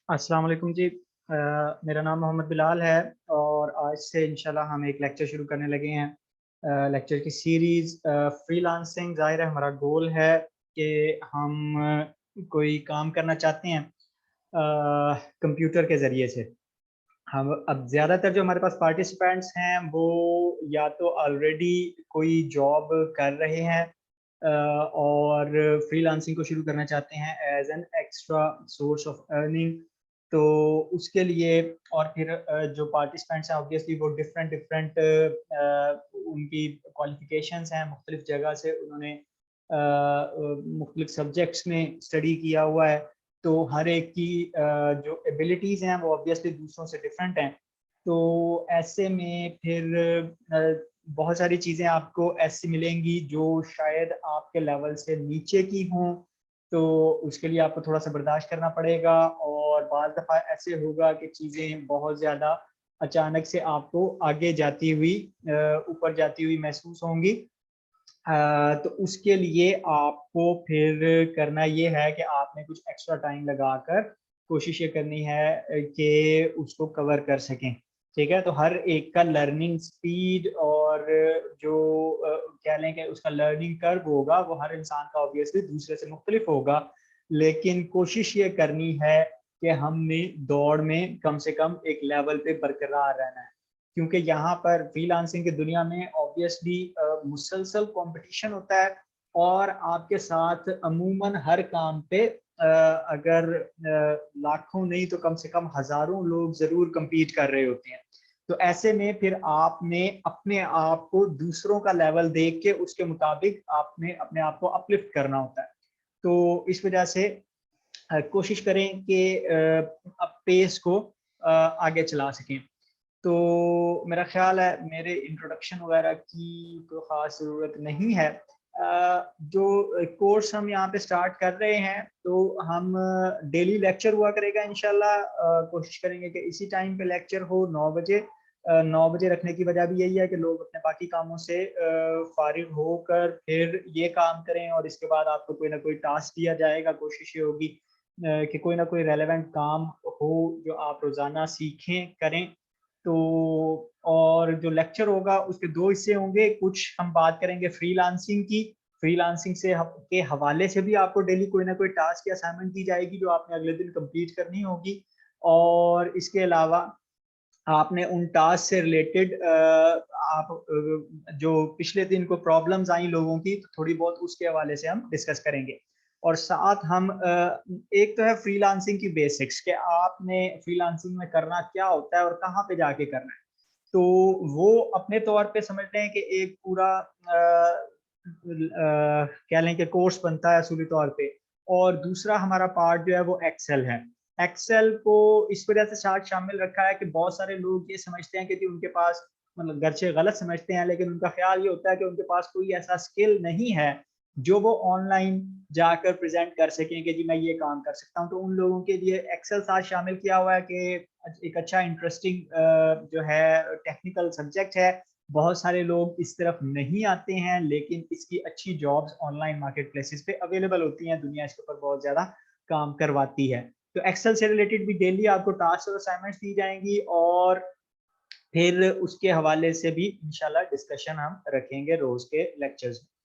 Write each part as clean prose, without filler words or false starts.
अस्सलाम वालेकुम जी। मेरा नाम मोहम्मद बिलाल है और आज से इंशाल्लाह हम एक लेक्चर शुरू करने लगे हैं। लेक्चर की सीरीज़ फ्रीलांसिंग। ज़ाहिर है हमारा गोल है कि हम कोई काम करना चाहते हैं कंप्यूटर के ज़रिए से। हम अब ज़्यादातर जो हमारे पास पार्टिसिपेंट्स हैं वो या तो ऑलरेडी कोई जॉब कर रहे हैं और फ्रीलांसिंग को शुरू करना चाहते हैं as an extra source of earning. तो उसके लिए और फिर जो पार्टिसिपेंट्स हैं ऑब्वियसली वो डिफरेंट डिफरेंट उनकी क्वालिफ़िकेशंस हैं, मुख्तलिफ जगह से उन्होंने मुख्तलिफ सब्जेक्ट्स में स्टडी किया हुआ है। तो हर एक की जो एबिलिटीज़ हैं वो ऑब्वियसली दूसरों से डिफरेंट हैं। तो ऐसे में फिर बहुत सारी चीज़ें आपको ऐसी मिलेंगी जो शायद आपके लेवल से नीचे की हों, तो उसके लिए आपको थोड़ा-सा बर्दाश्त करना पड़ेगा और बाज़ दफ़ा ऐसे होगा कि चीज़ें बहुत ज़्यादा अचानक से आपको आगे जाती हुई ऊपर जाती हुई महसूस होंगी। तो उसके लिए आपको फिर करना ये है कि आपने कुछ एक्स्ट्रा टाइम लगाकर कोशिश ये करनी है कि उसको कवर कर सकें, ठीक है? तो हर एक का लर्निंग स्पीड और जो कह लें कि उसका लर्निंग कर्व होगा, वो हर इंसान का ऑब्वियसली दूसरे से मुख्तलिफ होगा। लेकिन कोशिश ये करनी है कि हमने दौड़ में कम से कम एक लेवल पे बरकरार रहना है। क्योंकि यहाँ पर फ्रीलांसिंग की दुनिया में ऑब्वियसली मुसलसल कंपटीशन होता है और आपके साथ अमूमन हर काम पे अगर लाखों नहीं तो कम से कम हज़ारों लोग ज़रूर कम्पीट कर रहे होते हैं। तो ऐसे में फिर आपने अपने आप को दूसरों का लेवल देख के उसके मुताबिक आपने अपने आप को अपलिफ्ट करना होता है। तो इस वजह से कोशिश करें कि अब पेस को आगे चला सकें। तो मेरा ख़्याल है मेरे इंट्रोडक्शन वगैरह की तो ख़ास ज़रूरत नहीं है। जो कोर्स हम यहाँ पे स्टार्ट कर रहे हैं तो हम डेली लेक्चर हुआ करेगा इंशाल्लाह। कोशिश करेंगे कि इसी टाइम पे लेक्चर हो 9 बजे। 9 बजे रखने की वजह भी यही है कि लोग अपने बाकी कामों से फ़ारिग होकर फिर ये काम करें और इसके बाद आपको कोई ना कोई टास्क दिया जाएगा। कोशिश ये होगी कि कोई ना कोई रेलेवेंट काम हो जो आप रोज़ाना सीखें, करें। तो और जो लेक्चर होगा उसके 2 हिस्से होंगे, कुछ हम बात करेंगे फ्रीलांसिंग की। फ्रीलांसिंग से के हवाले से भी आपको डेली कोई ना कोई टास्क या असाइनमेंट दी जाएगी जो आपने अगले दिन कंप्लीट करनी होगी। और इसके अलावा आपने उन टास्क से रिलेटेड आप जो पिछले दिन को प्रॉब्लम्स आई लोगों की, तो थोड़ी बहुत उसके हवाले से हम डिस्कस करेंगे। और साथ हम एक तो है फ्रीलांसिंग की बेसिक्स कि आपने फ्रीलांसिंग में करना क्या होता है और कहाँ पे जाके करना है। तो वो अपने तौर पे समझ लें कि एक पूरा कह लें कि कोर्स बनता है असूली तौर पे। और दूसरा हमारा पार्ट जो है वो एक्सेल है। एक्सेल को इस वजह से साथ शामिल रखा है कि बहुत सारे लोग ये समझते हैं कि जी उनके पास मतलब गर्चे गलत समझते हैं, लेकिन उनका ख्याल ये होता है कि उनके पास कोई ऐसा स्किल नहीं है जो वो ऑनलाइन जाकर प्रेजेंट कर सकें कि जी मैं ये काम कर सकता हूँ। तो उन लोगों के लिए एक्सेल साथ शामिल किया हुआ है कि एक अच्छा इंटरेस्टिंग जो है टेक्निकल सब्जेक्ट है। बहुत सारे लोग इस तरफ नहीं आते हैं, लेकिन इसकी अच्छी जॉब्स ऑनलाइन मार्केट प्लेसेस पे अवेलेबल होती हैं। दुनिया इसके ऊपर बहुत ज़्यादा काम करवाती है। तो एक्सेल से रिलेटेड भी डेली आपको टास्क और असाइनमेंट्स दी जाएँगी और फिर उसके हवाले से भी इंशाल्लाह डिस्कशन हम रखेंगे रोज़ के लेक्चर्स में।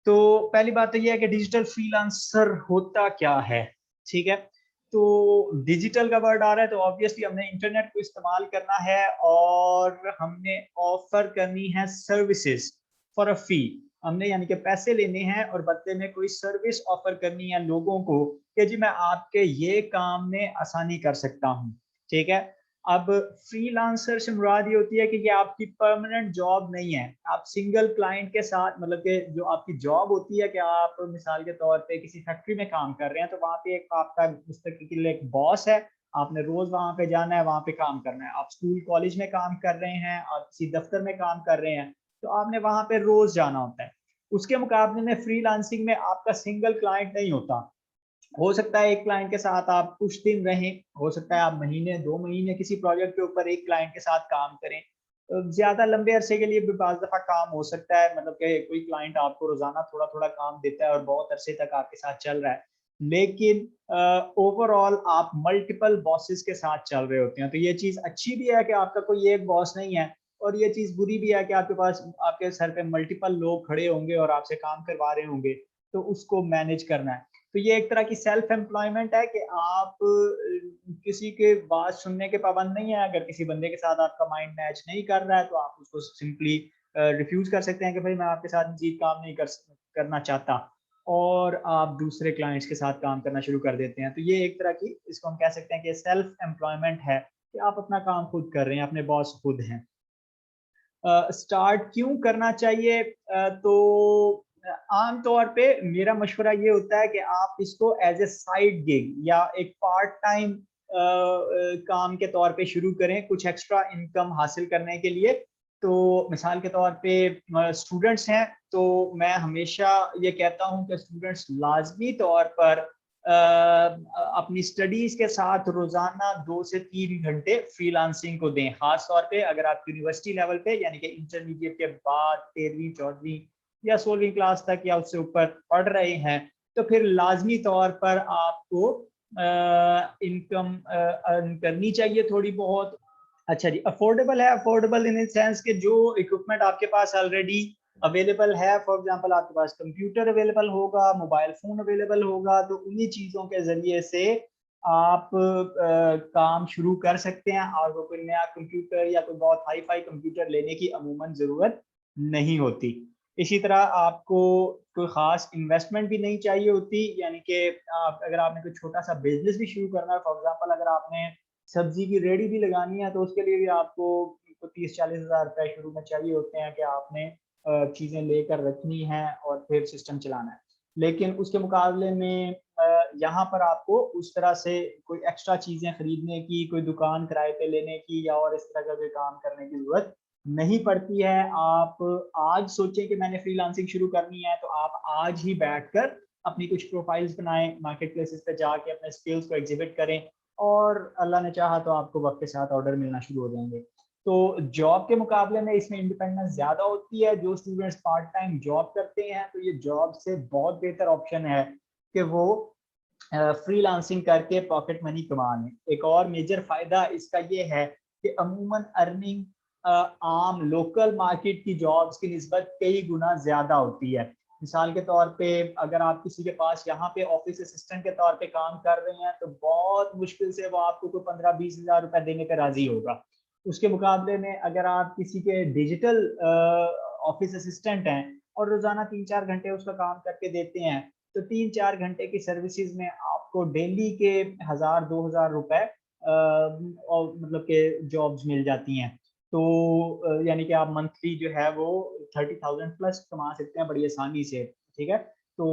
तो पहली बात तो ये है कि डिजिटल फ्रीलांसर होता क्या है, ठीक है? तो डिजिटल का वर्ड आ रहा है तो ऑब्वियसली हमने इंटरनेट को इस्तेमाल करना है और हमने ऑफ़र करनी है सर्विसेज़ फॉर अ फ़ी। हमने यानी कि पैसे लेने हैं और बदले में कोई सर्विस ऑफ़र करनी है लोगों को कि जी मैं आपके ये काम में आसानी कर सकता हूँ, ठीक है? अब फ्रीलांसर से मुराद ये होती है कि ये आपकी परमानेंट जॉब नहीं है। आप सिंगल क्लाइंट के साथ मतलब कि जो आपकी जॉब होती है कि आप मिसाल के तौर पे किसी फैक्ट्री में काम कर रहे हैं, तो वहाँ पे एक आपका मुस्तकिल एक बॉस है, आपने रोज़ वहाँ पे जाना है, वहाँ पे काम करना है। आप स्कूल कॉलेज में काम कर रहे हैं, आप किसी दफ्तर में काम कर रहे हैं, तो आपने वहाँ पे रोज़ जाना होता है। उसके मुकाबले में फ्रीलांसिंग में आपका सिंगल क्लाइंट नहीं होता। हो सकता है एक क्लाइंट के साथ आप कुछ दिन रहें, हो सकता है आप महीने 2 महीने किसी प्रोजेक्ट के ऊपर एक क्लाइंट के साथ काम करें। ज़्यादा लंबे अरसे के लिए भी बाज़ दफ़ा काम हो सकता है मतलब कि कोई क्लाइंट आपको रोज़ाना थोड़ा-थोड़ा काम देता है और बहुत अरसे तक आपके साथ चल रहा है। लेकिन ओवरऑल आप मल्टीपल बॉसेस के साथ चल रहे होते हैं। तो ये चीज़ अच्छी भी है कि आपका कोई एक बॉस नहीं है, और ये चीज़ बुरी भी है कि आपके पास आपके सर पे मल्टीपल लोग खड़े होंगे और आपसे काम करवा रहे होंगे, तो उसको मैनेज करना है। तो ये एक तरह की सेल्फ एम्प्लॉयमेंट है कि आप किसी के बात सुनने के पाबंद नहीं है। अगर किसी बंदे के साथ आपका माइंड मैच नहीं कर रहा है, तो आप उसको सिंपली रिफ्यूज़ कर सकते हैं कि भाई मैं आपके साथ मज़ीद काम नहीं करना चाहता, और आप दूसरे क्लाइंट्स के साथ काम करना शुरू कर देते हैं। तो ये एक तरह की, इसको हम कह सकते हैं कि सेल्फ एम्प्लॉयमेंट है, कि आप अपना काम खुद कर रहे हैं, अपने बॉस खुद हैं। स्टार्ट क्यों करना चाहिए? तो आम तौर पे मेरा मशवरा ये होता है कि आप इसको एज़ अ साइड गिग या एक पार्ट टाइम काम के तौर पे शुरू करें, कुछ एक्स्ट्रा इनकम हासिल करने के लिए। तो मिसाल के तौर पे स्टूडेंट्स हैं, तो मैं हमेशा ये कहता हूँ कि स्टूडेंट्स लाज़मी तौर पर अपनी स्टडीज़ के साथ रोज़ाना 2 से 3 घंटे फ्रीलांसिंग को दें। ख़ास तौर पे अगर आप यूनिवर्सिटी लेवल पे, यानी कि इंटरमीडिएट के बाद 13वीं, 14वीं या 16वीं क्लास तक या उससे ऊपर पढ़ रहे हैं, तो फिर लाज़मी तौर पर आपको इनकम अर्न करनी चाहिए थोड़ी बहुत। अच्छा जी, अफोर्डेबल है, अफोर्डेबल इन द सेंस कि जो इक्विपमेंट आपके पास ऑलरेडी अवेलेबल है, फॉर एग्जांपल आपके पास कंप्यूटर अवेलेबल होगा, मोबाइल फ़ोन अवेलेबल होगा, तो उन्हीं चीज़ों के ज़रिए से आप काम शुरू कर सकते हैं। आपको कोई नया कंप्यूटर या कोई बहुत हाई-फाई कंप्यूटर लेने की अमूमन ज़रूरत नहीं होती। इसी तरह आपको कोई ख़ास इन्वेस्टमेंट भी नहीं चाहिए होती, यानी कि आप अगर आपने कोई छोटा-सा बिज़नेस भी शुरू करना है, फॉर एग्जांपल अगर आपने सब्जी की रेहड़ी भी लगानी है, तो उसके लिए भी आपको 30-40 हज़ार रुपए शुरू में चाहिए होते हैं कि आपने चीज़ें लेकर रखनी हैं और फिर सिस्टम चलाना है। लेकिन उसके मुकाबले में यहाँ पर आपको उस तरह से कोई एक्स्ट्रा चीज़ें खरीदने की, कोई दुकान किराए पे लेने की या और इस तरह का कोई काम करने की ज़रूरत नहीं पड़ती है। आप आज सोचें कि मैंने फ्रीलांसिंग शुरू करनी है, तो आप आज ही बैठकर अपनी कुछ प्रोफाइल्स बनाएँ, मार्केट प्लेसेस पे जाके अपने स्किल्स को एग्ज़िबिट करें, और अल्लाह ने चाहा तो आपको वक़्त के साथ ऑर्डर मिलना शुरू हो जाएँगे। तो जॉब के मुकाबले में इसमें इंडिपेंडेंस ज़्यादा होती है। जो स्टूडेंट्स पार्ट टाइम जॉब करते हैं, तो ये जॉब से बहुत बेहतर ऑप्शन है कि वो फ्रीलांसिंग करके पॉकेट मनी कमा लें। एक और मेजर फ़ायदा इसका ये है कि अमूमन अर्निंग आम लोकल मार्केट की जॉब्स की निस्बत कई गुना ज़्यादा होती है। मिसाल के तौर पे अगर आप किसी के पास यहाँ पे ऑफिस असिस्टेंट के तौर पे काम कर रहे हैं, तो बहुत मुश्किल से वो आपको कोई 15-20 हज़ार रुपए देने पे राज़ी होगा। उसके मुकाबले में अगर आप किसी के डिजिटल ऑफिस असिस्टेंट हैं और रोज़ाना 3-4 घंटे उसका काम करके देते हैं, तो 3-4 घंटे की सर्विसेज में आपको डेली के 1000-2000 रुपए और मतलब के जॉब्स मिल जाती हैं। तो यानी कि आप मंथली जो है वो 30,000 प्लस कमा सकते हैं बड़ी आसानी से, ठीक है? तो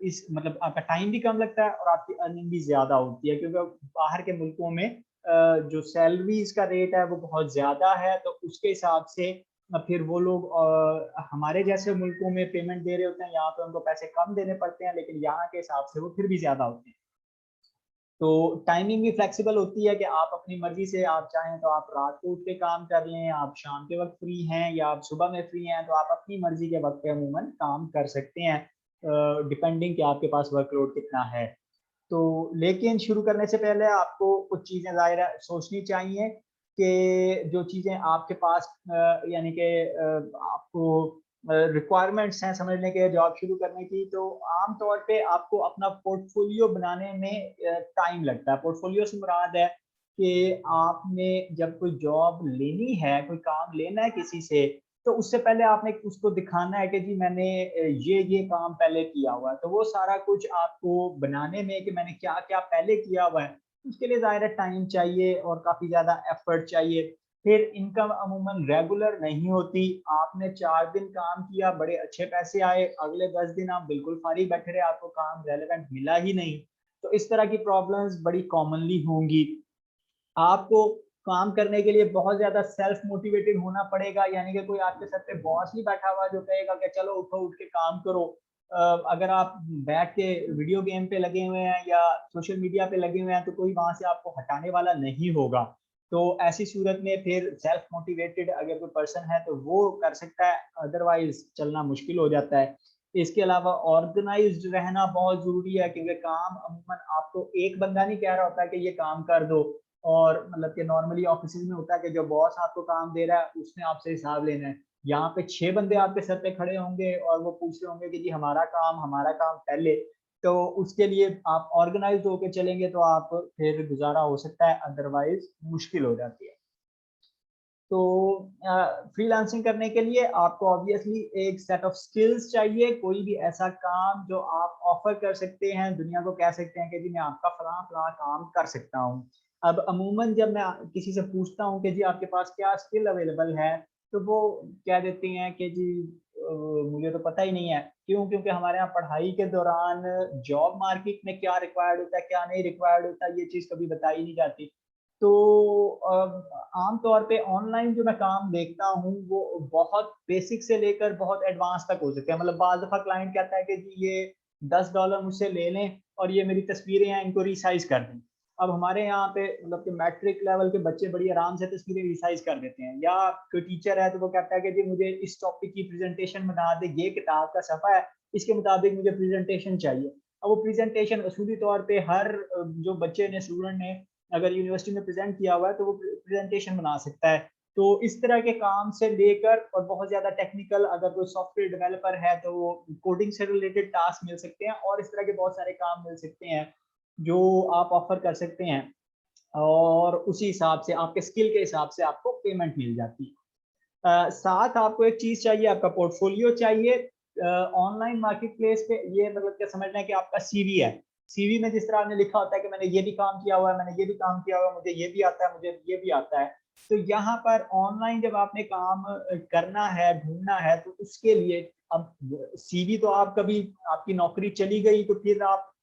इस मतलब आपका टाइम भी कम लगता है और आपकी अर्निंग भी ज़्यादा होती है, क्योंकि बाहर के मुल्कों में जो सैलरीज़ का रेट है वो बहुत ज़्यादा है, तो उसके हिसाब से फिर वो लोग हमारे जैसे मुल्कों में पेमेंट दे रहे होते हैं, यहाँ पे उनको पैसे कम देने पड़ते हैं, लेकिन यहाँ के हिसाब से वो फिर भी ज़्यादा होते हैं। तो टाइमिंग भी फ्लेक्सिबल होती है कि आप अपनी मर्ज़ी से, आप चाहें तो आप रात को उठ के काम कर लें, आप शाम के वक़्त फ्री हैं या आप सुबह में फ्री हैं, तो आप अपनी मर्ज़ी के वक़्त पे अमूमन काम कर सकते हैं, डिपेंडिंग कि आपके पास वर्कलोड कितना है। तो लेकिन शुरू करने से पहले आपको कुछ चीज़ें ज़ाहिर है सोचनी चाहिए कि जो चीज़ें आपके पास यानी कि आपको रिक्वायरमेंट्स हैं समझने के जॉब शुरू करने की, तो आम तौर पे आपको अपना पोर्टफोलियो बनाने में टाइम लगता है। पोर्टफोलियो से मुराद है कि आपने जब कोई जॉब लेनी है, कोई काम लेना है किसी से, तो उससे पहले आपने उसको दिखाना है कि जी मैंने ये काम पहले किया हुआ है। तो वो सारा कुछ आपको बनाने में कि मैंने क्या-क्या पहले किया हुआ है, उसके लिए ज़ाहिर है टाइम चाहिए और काफ़ी ज़्यादा एफर्ट चाहिए। फिर इनकम अमूमन रेगुलर नहीं होती। आपने 4 दिन काम किया, बड़े अच्छे पैसे आए, अगले 10 दिन आप बिल्कुल फ़ारिग बैठे रहे, आपको काम रेलेवेंट मिला ही नहीं। तो इस तरह की प्रॉब्लम्स बड़ी कॉमनली होंगी। आपको काम करने के लिए बहुत ज़्यादा सेल्फ मोटिवेटेड होना पड़ेगा, यानी कि कोई आपके सर पे बॉस नहीं बैठा हुआ जो कहेगा कि चलो उठो, उठ के काम करो। अगर आप बैठ के वीडियो गेम पे लगे हुए हैं या सोशल मीडिया पे लगे हुए हैं, तो कोई वहाँ से आपको हटाने वाला नहीं होगा। तो ऐसी सूरत में फिर सेल्फ मोटिवेटेड अगर कोई पर्सन है तो वो कर सकता है, अदरवाइज़ चलना मुश्किल हो जाता है। इसके अलावा ऑर्गेनाइज्ड रहना बहुत ज़रूरी है, क्योंकि काम अमूमन आपको एक बंदा नहीं कह रहा होता है कि ये काम कर दो, और मतलब कि नॉर्मली ऑफिस में होता है कि जो बॉस आपको काम दे रहा है उसने आपसे हिसाब लेना है। यहाँ पे 6 बंदे आपके सर पे खड़े होंगे और वो पूछ रहे होंगे कि जी हमारा काम पहले। तो उसके लिए आप ऑर्गेनाइज्ड होके चलेंगे तो आप फिर गुज़ारा हो सकता है, अदरवाइज़ मुश्किल हो जाती है। तो फ्रीलांसिंग करने के लिए आपको ऑब्वियसली एक सेट ऑफ स्किल्स चाहिए, कोई भी ऐसा काम जो आप ऑफर कर सकते हैं, दुनिया को कह सकते हैं कि जी मैं आपका फलां फलां काम कर सकता हूँ। अब अमूमन जब मैं किसी से पूछता हूँ कि जी आपके पास क्या स्किल अवेलेबल है, तो वो कह देती हैं कि जी मुझे तो पता ही नहीं है। क्यों? क्योंकि हमारे यहाँ पढ़ाई के दौरान जॉब मार्केट में क्या रिक्वायर्ड होता है, क्या नहीं रिक्वायर्ड होता है, ये चीज़ कभी बताई नहीं जाती। तो आम तौर पे ऑनलाइन जो मैं काम देखता हूँ वो बहुत बेसिक से लेकर बहुत एडवांस तक हो सकते हैं। मतलब बाज़ दफ़ा क्लाइंट कहता है कि जी ये $10 मुझसे ले लें और ये मेरी तस्वीरें हैं, इनको रिसाइज़ कर दें। अब हमारे यहाँ पे मतलब कि मैट्रिक लेवल के बच्चे बड़ी आराम से तस्वीरें रिसाइज़ कर देते हैं, या कोई टीचर है तो वो कहता है कि जी मुझे इस टॉपिक की प्रेज़ेंटेशन बना दें, ये किताब का सफ़ा है, इसके मुताबिक मुझे प्रेज़ेंटेशन चाहिए। अब वो प्रेज़ेंटेशन उसूली तौर पे हर जो बच्चे ने, स्टूडेंट ने अगर यूनिवर्सिटी में प्रेजेंट किया हुआ है तो वो प्रेजेंटेशन बना सकता है। तो इस तरह के काम से लेकर और बहुत ज़्यादा टेक्निकल, अगर कोई सॉफ्टवेयर डेवलपर है तो वो कोडिंग से रिलेटेड टास्क मिल सकते हैं, और इस तरह के बहुत सारे काम मिल सकते हैं जो आप ऑफर कर सकते हैं, और उसी हिसाब से आपके स्किल के हिसाब से आपको पेमेंट मिल जाती है। साथ आपको एक चीज़ चाहिए, आपका पोर्टफोलियो चाहिए। ऑनलाइन मार्केट प्लेस पे ये मतलब क्या समझना है कि आपका सीवी है। सीवी में जिस तरह आपने लिखा होता है कि मैंने ये भी काम किया हुआ है, मैंने ये भी काम किया हुआ है, मुझे ये भी आता है, मुझे ये भी आता है। तो यहाँ पर ऑनलाइन जब आपने काम करना है, ढूँढना है, तो उसके लिए अब सीवी तो आप कभी, आपकी नौकरी चली गई तो फिर आप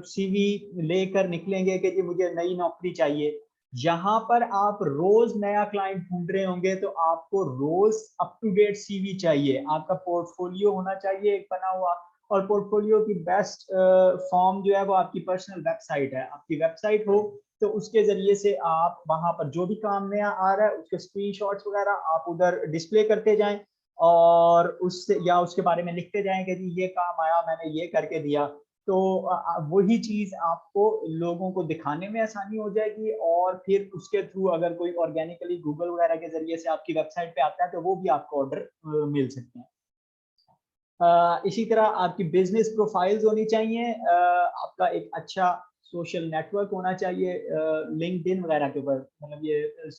सीवी लेकर निकलेंगे कि जी मुझे नई नौकरी चाहिए। यहाँ पर आप रोज नया क्लाइंट ढूंढ रहे होंगे तो आपको रोज अप टू डेट सीवी चाहिए, आपका पोर्टफोलियो होना चाहिए एक बना हुआ। और पोर्टफोलियो की बेस्ट फॉर्म जो है वो आपकी पर्सनल वेबसाइट है। आपकी वेबसाइट हो तो उसके जरिए से आप वहां पर जो भी काम नया आ रहा है उसके स्क्रीनशॉट्स वगैरह आप उधर डिस्प्ले करते जाएं, और उससे या उसके बारे में लिखते जाएं कि जी ये काम आया, मैंने ये करके दिया। तो वही चीज़ आपको लोगों को दिखाने में आसानी हो जाएगी, और फिर उसके थ्रू अगर कोई ऑर्गेनिकली गूगल वगैरह के ज़रिए से आपकी वेबसाइट पे आता है तो वो भी आपको ऑर्डर मिल सकते हैं। इसी तरह आपकी बिज़नेस प्रोफाइल्स होनी चाहिए, आपका एक अच्छा सोशल नेटवर्क होना चाहिए लिंक्डइन वगैरह के ऊपर। मतलब ये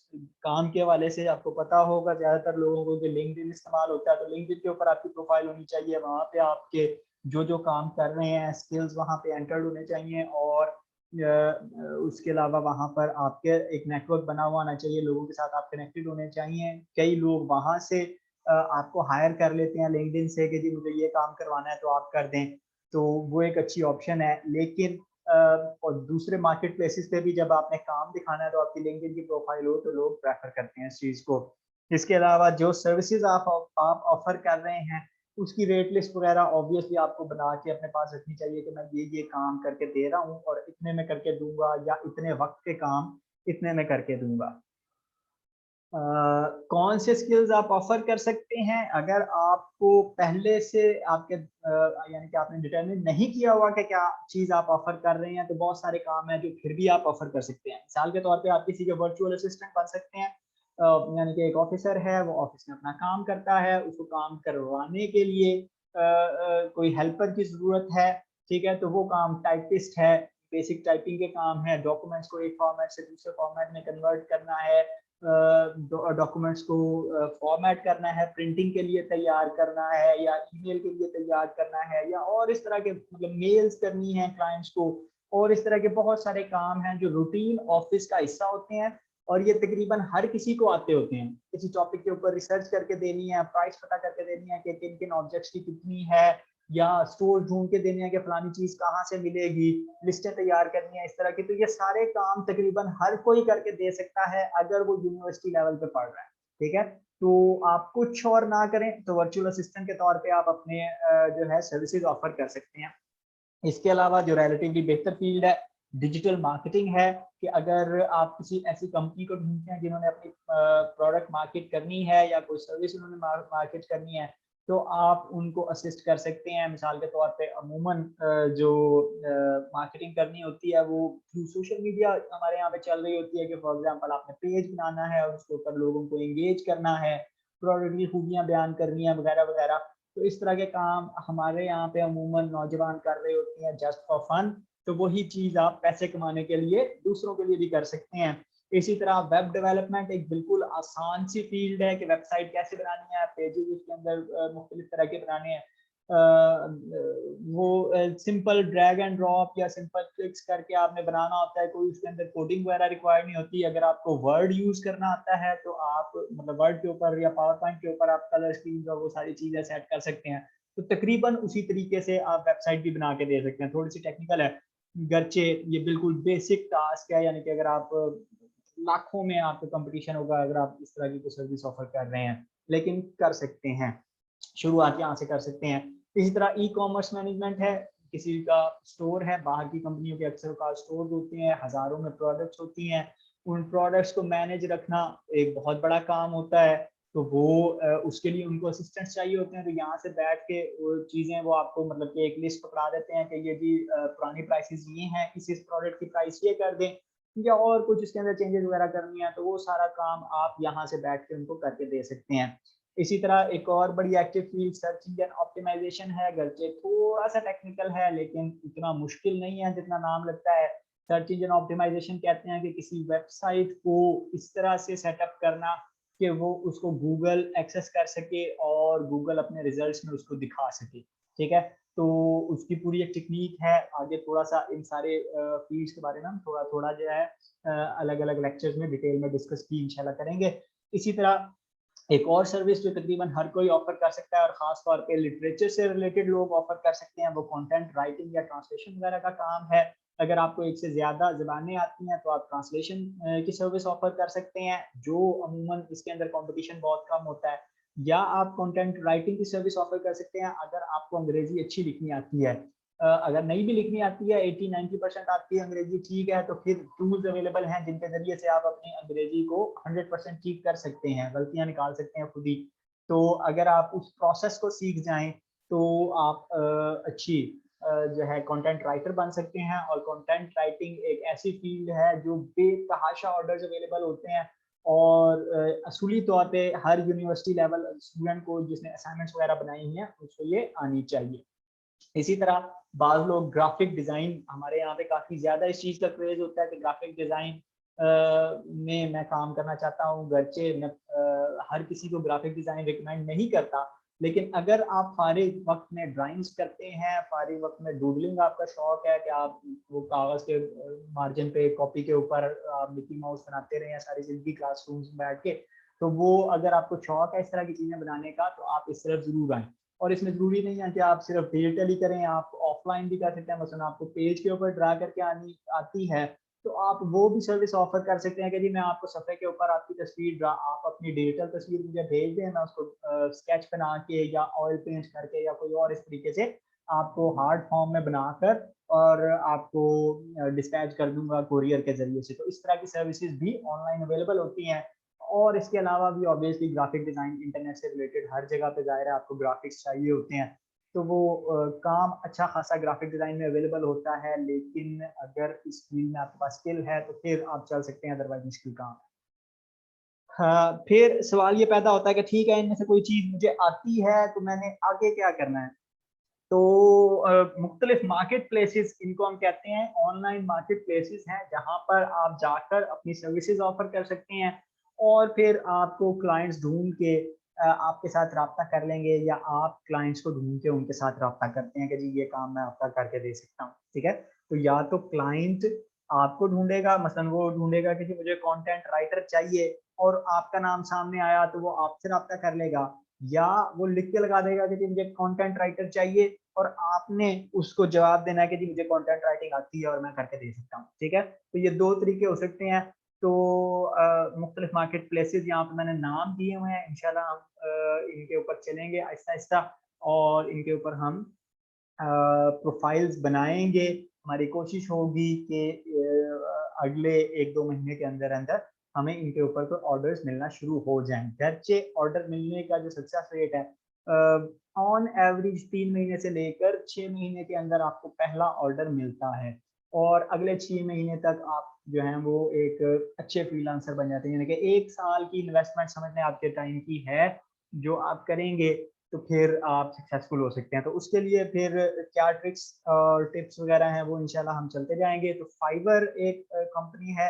काम के हवाले से आपको पता होगा ज़्यादातर लोगों को कि लिंक्डइन इस्तेमाल होता है, तो लिंक्डइन के ऊपर आपकी प्रोफाइल होनी चाहिए। वहाँ पे आपके जो काम कर रहे हैं स्किल्स वहाँ पे एंटर्ड होने चाहिए, और उसके अलावा वहाँ पर आपके एक नेटवर्क बना हुआ होना चाहिए, लोगों के साथ आप कनेक्टेड होने चाहिए। कई लोग वहाँ से आपको हायर कर लेते हैं लिंक्डइन से कि जी मुझे ये काम करवाना है तो आप कर दें, तो वो एक अच्छी ऑप्शन है। लेकिन और दूसरे मार्केट प्लेसेस पे भी जब आपने काम दिखाना है तो आपकी लिंक्डइन की प्रोफाइल हो तो लोग प्रेफर करते हैं इस चीज़ को। इसके अलावा जो सर्विसेज आप ऑफर कर रहे हैं उसकी रेट लिस्ट वगैरह ऑब्वियसली आपको बना के अपने पास रखनी चाहिए कि मैं ये काम करके दे रहा हूँ और इतने में करके दूंगा, या इतने वक्त के काम इतने में करके दूंगा। कौन से स्किल्स आप ऑफर कर सकते हैं? अगर आपको पहले से आपके यानी कि आपने डिटरमिन नहीं किया हुआ कि क्या चीज़ आप ऑफर कर रहे हैं, तो बहुत सारे काम हैं जो फिर भी आप ऑफर कर सकते हैं। मिसाल के तौर पे आप किसी के वर्चुअल असिस्टेंट बन सकते हैं। यानी कि एक ऑफिसर है, वो ऑफिस में अपना काम करता है, उसको काम करवाने के लिए कोई हेल्पर की ज़रूरत है, ठीक है? तो वो काम टाइपिस्ट है, बेसिक टाइपिंग के काम है, डॉक्यूमेंट्स को एक फॉर्मेट से दूसरे फॉर्मेट में कन्वर्ट करना है, डॉक्यूमेंट्स को फॉर्मेट करना है, प्रिंटिंग के लिए तैयार करना है, या ईमेल के लिए तैयार करना है, या और इस तरह के मतलब मेल्स करनी है क्लाइंट्स को। और इस तरह के बहुत सारे काम हैं जो रूटीन ऑफिस का हिस्सा होते हैं, और ये तकरीबन हर किसी को आते होते हैं। किसी टॉपिक के ऊपर रिसर्च करके देनी है, प्राइस पता करके देनी है कि किन किन ऑब्जेक्ट्स की कितनी है, या स्टोर ढूंढ के देनी है कि फलानी चीज कहाँ से मिलेगी, लिस्टें तैयार करनी है इस तरह की। तो ये सारे काम तकरीबन हर कोई करके दे सकता है अगर वो यूनिवर्सिटी लेवल पे पढ़ रहा है, ठीक है? तो आप कुछ और ना करें तो वर्चुअल असिस्टेंट के तौर पे आप अपने जो है सर्विसेज ऑफर कर सकते हैं। इसके अलावा जो रिलेटिवली बेहतर फील्ड है डिजिटल मार्केटिंग है, कि अगर आप किसी ऐसी कंपनी को ढूंढते हैं जिन्होंने अपनी प्रोडक्ट मार्केट करनी है या कोई सर्विस उन्होंने मार्केट करनी है, तो आप उनको असिस्ट कर सकते हैं। मिसाल के तौर पे अमूमन जो मार्केटिंग करनी होती है वो थ्रू सोशल मीडिया हमारे यहाँ पे चल रही होती है कि फॉर एग्जांपल आपने पेज बनाना है और उसके ऊपर लोगों को एंगेज करना है, प्रोडक्ट की खूबियाँ बयान करनी है वगैरह वगैरह। तो इस तरह के काम हमारे यहाँ पे अमूमन नौजवान कर रहे होते हैं जस्ट फॉर फन। तो वही चीज़ आप पैसे कमाने के लिए दूसरों के लिए भी कर सकते हैं। इसी तरह वेब डेवलपमेंट एक बिल्कुल आसान सी फील्ड है कि वेबसाइट कैसे बनानी है, पेजेस उसके अंदर मुख्तलिफ तरह के बनाने हैं। वो सिंपल ड्रैग एंड ड्रॉप या सिंपल क्लिक्स करके आपने बनाना होता है, कोई उसके अंदर कोडिंग वगैरह रिक्वायर नहीं होती। अगर आपको वर्ड यूज करना आता है तो आप मतलब वर्ड के ऊपर या पावर पॉइंट के ऊपर आप कलर स्कीम्स और वो सारी चीजें सेट कर सकते हैं। तो तकरीबन उसी तरीके से आप वेबसाइट भी बना के दे सकते हैं। थोड़ी सी टेक्निकल है गरचे, ये बिल्कुल बेसिक टास्क है, यानी कि अगर आप लाखों में आपका कंपटीशन होगा अगर आप इस तरह की कोई सर्विस ऑफर कर रहे हैं, लेकिन कर सकते हैं, शुरुआत यहाँ से कर सकते हैं। इसी तरह ई कॉमर्स मैनेजमेंट है, किसी का स्टोर है, बाहर की कंपनियों के अक्सर कार स्टोर होते हैं, हजारों में प्रोडक्ट्स होती हैं, उन प्रोडक्ट्स को मैनेज रखना एक बहुत बड़ा काम होता है। तो वो उसके लिए उनको असिस्टेंट्स चाहिए होते हैं। तो यहाँ से बैठ के वो चीज़ें वो आपको मतलब कि एक लिस्ट पकड़ा देते हैं कि ये जी पुरानी प्राइसेस ये हैं, इस प्रोडक्ट की प्राइस ये कर दें, या और कुछ इसके अंदर चेंजेस वगैरह करनी है, तो वो सारा काम आप यहाँ से बैठ के उनको करके दे सकते हैं। इसी तरह एक और बड़ी active field search engine optimization है। गर्चे थोड़ा सा टेक्निकल है लेकिन इतना मुश्किल नहीं है जितना नाम लगता है। सर्च इंजन ऑप्टिमाइजेशन कहते हैं कि किसी वेबसाइट को इस तरह से सेटअप करना कि वो उसको गूगल एक्सेस कर सके और गूगल अपने रिजल्ट्स में उसको दिखा सके। ठीक है, तो उसकी पूरी एक टेक्निक है। आगे थोड़ा सा इन सारे फील्ड्स के बारे में हम थोड़ा थोड़ा जो है अलग अलग लेक्चर्स में डिटेल में डिस्कस की इंशाल्लाह करेंगे। इसी तरह एक और सर्विस जो तकरीबन हर कोई ऑफर कर सकता है और खास तौर पे लिटरेचर से रिलेटेड लोग ऑफर कर सकते हैं, वो कंटेंट राइटिंग या ट्रांसलेशन वगैरह का काम है। अगर आपको एक से ज्यादा ज़बानें आती हैं तो आप ट्रांसलेशन की सर्विस ऑफर कर सकते हैं, जो अमूमन इसके अंदर कंपटीशन बहुत कम होता है। या आप कंटेंट राइटिंग की सर्विस ऑफर कर सकते हैं अगर आपको अंग्रेजी अच्छी लिखनी आती है। अगर नहीं भी लिखनी आती है, 80-90% आपकी अंग्रेजी ठीक है, तो फिर टूल्स अवेलेबल हैं जिनके जरिए से आप अपनी अंग्रेजी को 100% ठीक कर सकते हैं, गलतियां निकाल सकते हैं खुद ही। तो अगर आप उस प्रोसेस को सीख जाएं तो आप अच्छी जो है कंटेंट राइटर बन सकते हैं। और कंटेंट राइटिंग एक ऐसी फील्ड है जो बेतहाशा ऑर्डर्स अवेलेबल होते हैं, और असूली तौर पे हर यूनिवर्सिटी लेवल स्टूडेंट को जिसने असाइनमेंट्स वगैरह बनाई हुई हैं उसको ये आनी चाहिए। इसी तरह बाज लोग ग्राफिक डिजाइन, हमारे यहाँ पे काफी ज्यादा इस चीज का क्रेज होता है कि ग्राफिक डिजाइन में मैं काम करना चाहता हूँ। गर्चे मैं हर किसी को ग्राफिक डिजाइन रिकमेंड नहीं करता, लेकिन अगर आप फारिग वक्त में ड्राइंग्स करते हैं, फारिग वक्त में डूडलिंग आपका शौक है कि आप वो कागज के मार्जिन पे कॉपी के ऊपर आप मिकी माउस बनाते रहे हैं सारी जिंदगी क्लासरूम्स में बैठ के, तो वो अगर आपको शौक है इस तरह की चीजें बनाने का तो आप इस तरफ जरूर आए। और इसमें जरूरी नहीं है कि आप सिर्फ डिजिटल ही करें, आप ऑफलाइन भी कर सकते हैं। मसलन आपको पेज के ऊपर ड्रा करके आती है तो आप वो भी सर्विस ऑफर कर सकते हैं कि जी मैं आपको सफ़े के ऊपर आपकी तस्वीर ड्रा, आप अपनी डिजिटल तस्वीर मुझे भेज दें, मैं उसको स्केच बना के या ऑयल पेंट करके या कोई और इस तरीके से आपको हार्ड फॉर्म में बनाकर और आपको डिस्पैच कर दूंगा कुरियर के जरिए से। तो इस तरह की सर्विसेज भी ऑनलाइन अवेलेबल होती हैं। और इसके अलावा भी ऑब्वियसली ग्राफिक डिजाइन इंटरनेट से रिलेटेड हर जगह पे जाहिर है आपको ग्राफिक्स चाहिए होते हैं, तो वो काम अच्छा खासा ग्राफिक डिजाइन में अवेलेबल होता है। लेकिन अगर इस फील्ड में आपके पास स्किल है तो फिर आप चल सकते हैं, अदरवाइज मुश्किल काम है। हाँ, फिर सवाल ये पैदा होता है कि ठीक है इनमें से कोई चीज मुझे आती है तो मैंने आगे क्या करना है। तो मुख्तलिफ मार्केट प्लेसेस, इनको हम कहते हैं ऑनलाइन मार्केट प्लेसेस हैं, जहाँ पर आप जाकर अपनी सर्विसेज ऑफर कर सकते हैं और फिर आपको क्लाइंट्स ढूंढ के आपके साथ रब्ता कर लेंगे, या आप क्लाइंट्स को ढूंढ के उनके साथ रब्ता करते हैं कि जी ये काम मैं आपका करके दे सकता हूँ। ठीक है, तो या तो क्लाइंट आपको ढूंढेगा, मसलन वो ढूंढेगा कि जी मुझे कंटेंट राइटर चाहिए और आपका नाम सामने आया तो वो आपसे रब्ता कर लेगा, या वो लिख के लगा देगा कि जी मुझे कंटेंट राइटर चाहिए और आपने उसको जवाब देना है कि जी मुझे कंटेंट राइटिंग आती है और मैं करके दे सकता हूँ। ठीक है, तो ये दो तरीके हो सकते हैं। तो मुख्तलिफ मार्केट प्लेसेस यहाँ पे मैंने नाम दिए हुए हैं, इंशाल्लाह हम इनके ऊपर चलेंगे आहिस्ता आहिस्ता और इनके ऊपर हम प्रोफाइल्स बनाएंगे। हमारी कोशिश होगी कि अगले 1-2 महीने के अंदर अंदर हमें इनके ऊपर कोई ऑर्डर्स मिलना शुरू हो जाएं। गर्चे ऑर्डर मिलने का जो सक्सेस रेट है ऑन एवरेज 3 महीने से लेकर 6 महीने के अंदर आपको पहला ऑर्डर मिलता है और अगले 6 महीने तक आप जो है वो एक अच्छे फ्रीलांसर बन जाते हैं। यानी कि 1 साल की इन्वेस्टमेंट समझ लें आपके टाइम की है, जो आप करेंगे तो फिर आप सक्सेसफुल हो सकते हैं। तो उसके लिए फिर क्या ट्रिक्स और टिप्स वगैरह हैं वो इंशाल्लाह हम चलते जाएँगे। तो फाइवर एक कंपनी है,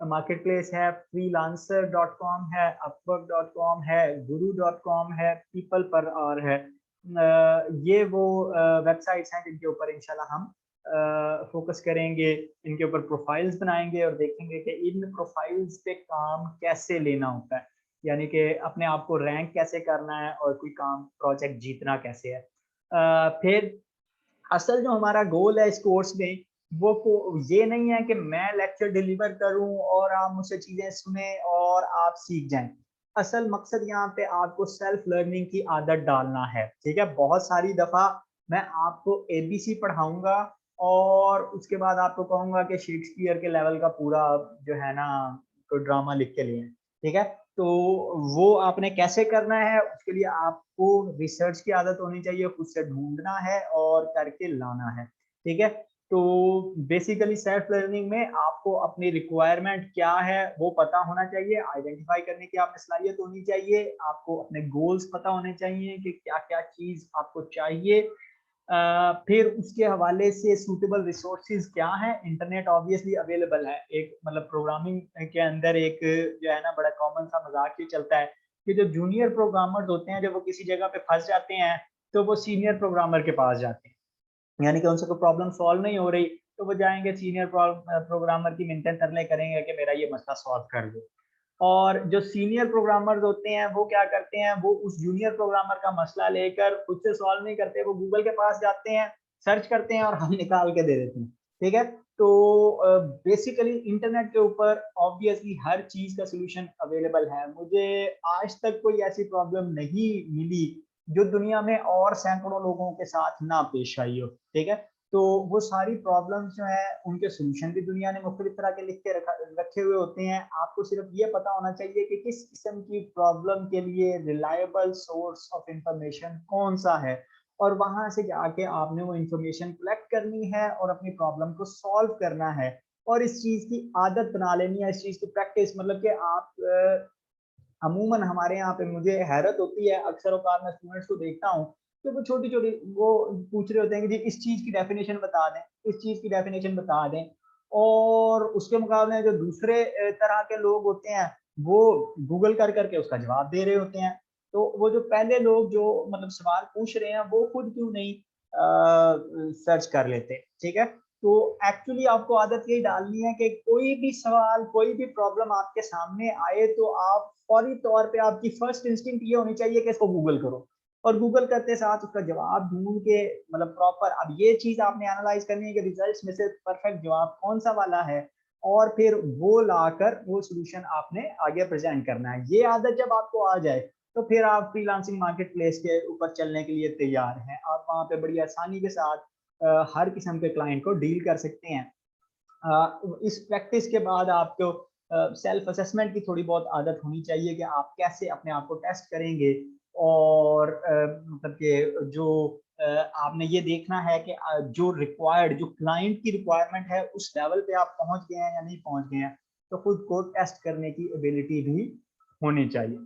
मार्केट प्लेस है, freelancer.com है, upwork.com है, guru.com है, पीपल पर आवर है। ये वो वेबसाइट्स हैं जिनके ऊपर इंशाल्लाह हम फोकस करेंगे, इनके ऊपर प्रोफाइल्स बनाएंगे और देखेंगे कि इन प्रोफाइल्स पे काम कैसे लेना होता है, यानी कि अपने आप को रैंक कैसे करना है और कोई काम प्रोजेक्ट जीतना कैसे है। फिर असल जो हमारा गोल है इस कोर्स में वो ये नहीं है कि मैं लेक्चर डिलीवर करूं और आप मुझसे चीजें सुने और आप सीख जाएं। असल मकसद यहाँ पे आपको सेल्फ लर्निंग की आदत डालना है, ठीक है। बहुत सारी दफा मैं आपको एबीसी पढ़ाऊंगा और उसके बाद आपको कहूंगा कि शेक्सपियर के लेवल का पूरा जो है ना कोई ड्रामा लिख के लिए, ठीक है। तो वो आपने कैसे करना है, उसके लिए आपको रिसर्च की आदत होनी चाहिए, खुद से ढूंढना है और करके लाना है, ठीक है। तो बेसिकली सेल्फ लर्निंग में आपको अपनी रिक्वायरमेंट क्या है वो पता होना चाहिए, आइडेंटिफाई करने की आप में सलाहियत होनी चाहिए, आपको अपने गोल्स पता होने चाहिए कि क्या क्या चीज आपको चाहिए। फिर उसके हवाले से सूटेबल रिसोर्सेज क्या है। इंटरनेट ऑब्वियसली अवेलेबल है, एक मतलब प्रोग्रामिंग के अंदर एक जो है ना बड़ा कॉमन सा मजाक ही चलता है कि जो जूनियर प्रोग्रामर्स होते हैं जब वो किसी जगह पे फंस जाते हैं तो वो सीनियर प्रोग्रामर के पास जाते हैं, यानी कि उनसे कोई प्रॉब्लम सॉल्व नहीं हो रही तो वो जाएंगे सीनियर प्रोग्रामर की मिन्नतें तरले करेंगे कि मेरा ये मसला सॉल्व कर दो। और जो सीनियर प्रोग्रामर्स होते हैं वो क्या करते हैं, वो उस जूनियर प्रोग्रामर का मसला लेकर खुद से सॉल्व नहीं करते, वो गूगल के पास जाते हैं, सर्च करते हैं और हम निकाल के दे देते हैं, ठीक है। तो बेसिकली इंटरनेट के ऊपर ऑब्वियसली हर चीज का सोल्यूशन अवेलेबल है। मुझे आज तक कोई ऐसी प्रॉब्लम नहीं मिली जो दुनिया में और सैकड़ों लोगों के साथ ना पेश आई हो, ठीक है। तो वो सारी प्रॉब्लम्स जो है उनके सोल्यूशन भी दुनिया ने मुख्तलिफ तरह के लिख के रखे हुए होते हैं। आपको सिर्फ ये पता होना चाहिए कि किस किस्म की प्रॉब्लम के लिए रिलायबल सोर्स ऑफ इंफॉर्मेशन कौन सा है और वहां से जाके आपने वो इंफॉर्मेशन कलेक्ट करनी है और अपनी प्रॉब्लम को सॉल्व करना है और इस चीज की आदत बना लेनी है, इस चीज की प्रैक्टिस। मतलब कि आप अमूमन हमारे यहाँ पे मुझे हैरत होती है, अक्सर औकात मैं स्टूडेंट्स को देखता हूँ तो वो छोटी छोटी वो पूछ रहे होते हैं कि जी इस चीज की डेफिनेशन बता दें, इस चीज की डेफिनेशन बता दें। और उसके मुकाबले जो दूसरे तरह के लोग होते हैं वो गूगल कर करके उसका जवाब दे रहे होते हैं। तो वो जो पहले लोग जो मतलब सवाल पूछ रहे हैं वो खुद क्यों नहीं सर्च कर लेते, ठीक है। तो एक्चुअली आपको आदत यही डालनी है कि कोई भी सवाल कोई भी प्रॉब्लम आपके सामने आए तो आप फौरी तौर पे आपकी फर्स्ट इंस्टिंक्ट ये होनी चाहिए कि इसको गूगल करो और गूगल करते साथ उसका जवाब ढूंढ के मतलब प्रॉपर अब ये चीज आपने एनालाइज करनी है कि रिजल्ट्स में से परफेक्ट जवाब कौन सा वाला है और फिर वो लाकर वो सोल्यूशन आपने आगे प्रेजेंट करना है। ये आदत जब आपको आ जाए तो फिर आप फ्रीलांसिंग मार्केट प्लेस के ऊपर चलने के लिए तैयार हैं। आप वहाँ पे बड़ी आसानी के साथ हर किस्म के क्लाइंट को डील कर सकते हैं। इस प्रैक्टिस के बाद आपको सेल्फ असेसमेंट की थोड़ी बहुत आदत होनी चाहिए कि आप कैसे अपने आप को टेस्ट करेंगे और मतलब कि जो आपने ये देखना है कि जो रिक्वायर्ड जो क्लाइंट की रिक्वायरमेंट है उस लेवल पे आप पहुंच गए हैं या नहीं पहुंच गए हैं, तो खुद को टेस्ट करने की एबिलिटी भी होनी चाहिए।